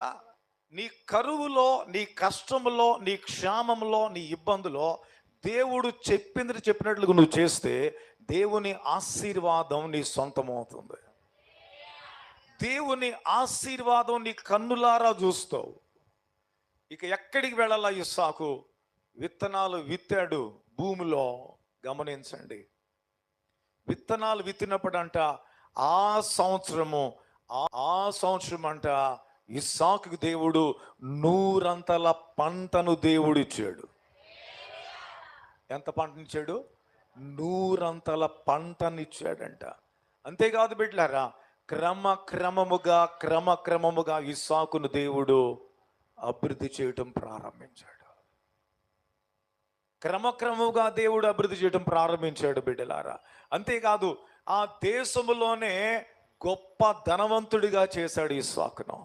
ఆ, నీ కరువులో, నీ కష్టములో, నీ క్షామంలో, నీ ఇబ్బందులో దేవుడు చెప్పినట్లుగా నువ్వు చేస్తే దేవుని ఆశీర్వాదం నీ సొంతమవుతుంది. దేవుని ఆశీర్వాదం నీ కన్నులారా చూస్తావు. ఇక ఎక్కడికి వెళ్ళాలా ఇస్సాకు? విత్తనాలు విత్తాడు భూమిలో. గమనించండి, విత్తనాలు విత్తినప్పుడంట ఆ సంవత్సరము ఆ సంవత్సరం అంట ఇస్సాకుకు దేవుడు 100 పంటను దేవుడు ఇచ్చాడు. ఎంత పంటనిచ్చాడు? 100 పంటనిచ్చాడంట. అంతేకాదు బిడ్డలారా, క్రమక్రమముగా ఇస్సాకును దేవుడు అభివృద్ధి చేయటం ప్రారంభించాడు. క్రమక్రమముగా దేవుడు అభివృద్ధి చేయడం ప్రారంభించాడు బిడ్డలారా. అంతేకాదు, ఆ దేశములోనే గొప్ప ధనవంతుడిగా చేశాడు ఇస్సాకును.